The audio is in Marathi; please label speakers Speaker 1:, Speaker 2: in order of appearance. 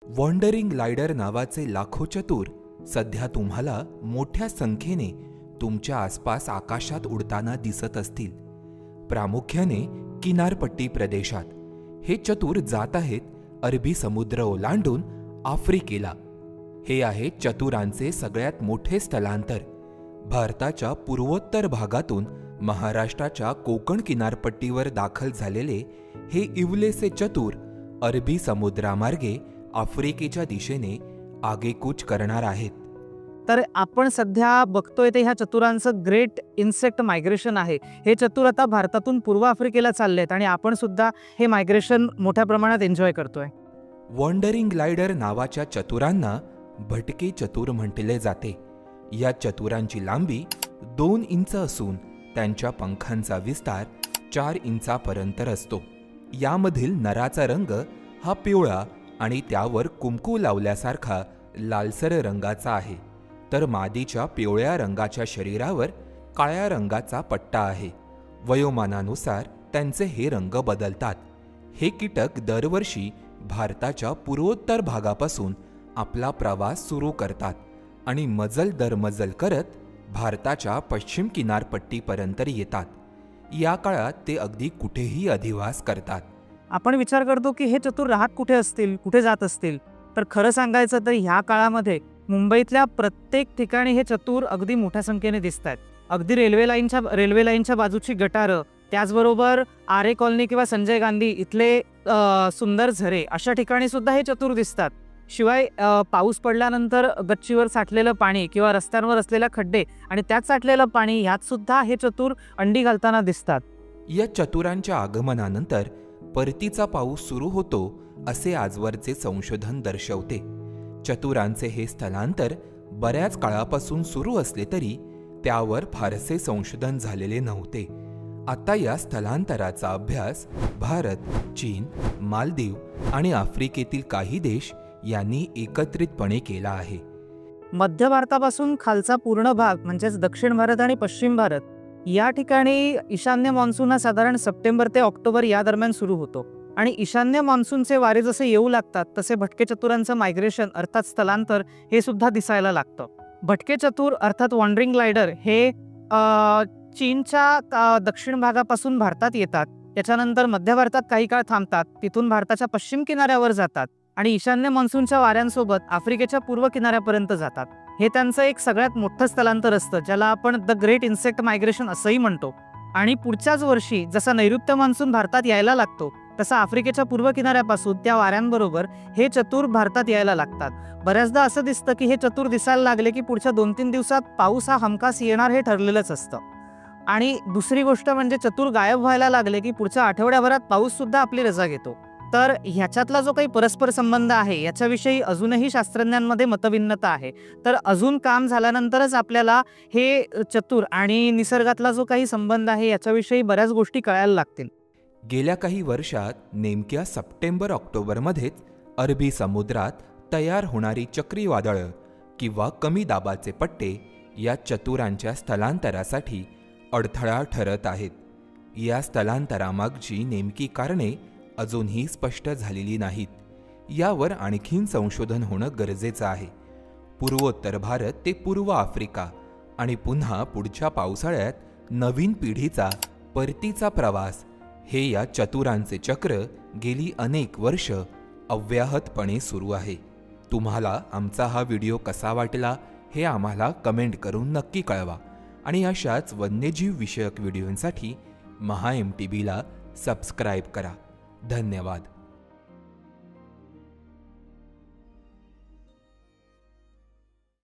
Speaker 1: वॉन्डरिंग लायडर नावाचे लाखो चतुर सध्या तुम्हाला मोठ्या संख्येने तुमच्या आसपास आकाशात उडताना दिसत असतील, प्रामुख्याने किनारपट्टी प्रदेशात। हे चतुर जात आहेत अरबी समुद्र ओलांडून आफ्रिकेला। हे आहे चतुरांचे सगळ्यात मोठे स्थलांतर। भारताच्या पूर्वोत्तर भागातून महाराष्ट्राच्या कोकण किनारपट्टीवर दाखल झालेले हे इवलेसे चतुर अरबी समुद्रामार्गे आफ्रिकेच्या दिशेने आगेकूच करणार आहेत।
Speaker 2: तर आपण सध्या बघतोय ते ह्या चतुरांचं ग्रेट इन्सेक्ट मायग्रेशन आहे। हे चतुर आता भारतातून पूर्व आफ्रिकेला चाललेत आणि आपण सुद्धा हे मायग्रेशन मोठ्या प्रमाणात एन्जॉय करतोय।
Speaker 1: वॉन्डरिंग लायडर नावाच्या चतुरांना भटके चतुर म्हटले जाते। या चतुरांची लांबी 2 इंच असून त्यांच्या पंखांचा विस्तार 4 इंचापर्यंत असतो। यामधील नराचा रंग हा पिवळा आणि त्यावर कुंकू लावल्यासारखा लालसर रंगाचा आहे, तर मादीच्या पिवळ्या रंगाच्या शरीरावर काळ्या रंगाचा पट्टा आहे। वयोमानानुसार त्यांचे हे रंग बदलतात। हे कीटक दरवर्षी भारताच्या पूर्वोत्तर भागापासून आपला प्रवास सुरू करतात आणि मजल दर मजल करत भारताच्या पश्चिम किनारपट्टीपर्यंत येतात। या काळात ते अगदी कुठेही अधिवास करतात।
Speaker 2: आपण विचार करतो की हे चतुर राहत कुठे असतील, कुठे जात असतील, तर खरं सांगायचं तर ह्या काळामध्ये मुंबईतल्या प्रत्येक ठिकाणी हे चतुर अगदी मोठ्या संख्येने दिसतात। अगदी रेल्वे लाईनच्या बाजूची गटारं, त्याचबरोबर आरे कॉलनी किंवा संजय गांधी इथले सुंदर झरे, अशा ठिकाणी सुद्धा हे चतुर दिसतात। शिवाय पाऊस पडल्यानंतर गच्चीवर साठलेलं पाणी किंवा रस्त्यांवर असलेल्या खड्डे आणि त्यात साठलेलं पाणी, ह्यात सुद्धा हे चतुर अंडी घालताना दिसतात।
Speaker 1: या चतुरांच्या आगमनानंतर परतीचा पाऊस सुरू होतो असे आजवरचे संशोधन दर्शवते। चतुरांचे हे स्थलांतर बऱ्याच काळापासून सुरू असले तरी त्यावर फारसे संशोधन झालेले नव्हते। आता या स्थलांतराचा अभ्यास भारत, चीन, मालदीव आणि आफ्रिकेतील काही देश यांनी एकत्रितपणे केला आहे।
Speaker 2: मध्य भारतापासून खालचा पूर्ण भाग म्हणजेच दक्षिण भारत आणि पश्चिम भारत या ठिकाणी ईशान्य मान्सून हा साधारण सप्टेंबर ते ऑक्टोबर या दरम्यान सुरू होतो आणि ईशान्य मान्सूनचे वारे जसे येऊ लागतात तसे भटके चतुरांचं मायग्रेशन अर्थात स्थलांतर हे सुद्धा दिसायला लागतं। भटके चतुर अर्थात वॉन्डरिंग लायडर हे चीनच्या दक्षिण भागापासून भारतात येतात, त्याच्यानंतर मध्य भारतात काही काळ थांबतात, तिथून भारताच्या पश्चिम किनाऱ्यावर जातात आणि ईशान्य मान्सूनच्या वाऱ्यांसोबत आफ्रिकेच्या पूर्व किनाऱ्यापर्यंत जातात। हे त्यांचं एक सगळ्यात मोठं स्थलांतर असतं, ज्याला आपण द ग्रेट इन्सेक्ट मायग्रेशन असंही म्हणतो। आणि पुढच्याच वर्षी जसा नैऋत्य मान्सून भारतात यायला लागतो तसा आफ्रिकेच्या पूर्व किनाऱ्यापासून त्या वाऱ्यांबरोबर हे चतुर भारतात यायला लागतात। बऱ्याचदा असं दिसतं की हे चतुर दिसायला लागले की पुढच्या 2-3 दिवसात पाऊस हा हमखास येणार हे ठरलेलंच असतं। आणि दुसरी गोष्ट म्हणजे चतुर गायब व्हायला लागले की पुढच्या आठवड्याभरात पाऊस सुद्धा आपली रजा घेतो। तर ह्याच्यातला जो काही परस्पर संबंध आहे याच्याविषयी अजूनही शास्त्रज्ञांमध्ये मतभिन्नता आहे। तर अजून काम झाल्यानंतरच आपल्याला हे चतुर आणि निसर्गातला जो काही संबंध आहे याच्याविषयी बऱ्याच गोष्टी कळायला लागतील।
Speaker 1: गेल्या काही वर्षात नेमक्या सप्टेंबर-ऑक्टोबरमध्येच अरबी समुद्रात तयार होणारी चक्रीवादळं किंवा कमी दाबाचे पट्टे या चतुरांच्या स्थलांतरासाठी अडथळा ठरत आहेत। या स्थलांतरामागची नेमकी कारणे अजूनही स्पष्ट झालेली नाहीत। यावर आणखीन संशोधन होणं गरजेचं आहे। पूर्वोत्तर भारत ते पूर्व आफ्रिका आणि पुन्हा पुढच्या पावसाळ्यात नवीन पिढीचा परतीचा प्रवास हे या चतुरांचे चक्र गेली अनेक वर्ष अव्याहतपणे सुरू आहे। तुम्हाला आमचा हा व्हिडिओ कसा वाटला हे आम्हाला कमेंट करून नक्की कळवा आणि अशाच वन्यजीव विषयक व्हिडिओंसाठी MHA MTVला सबस्क्राईब करा। धन्यवाद।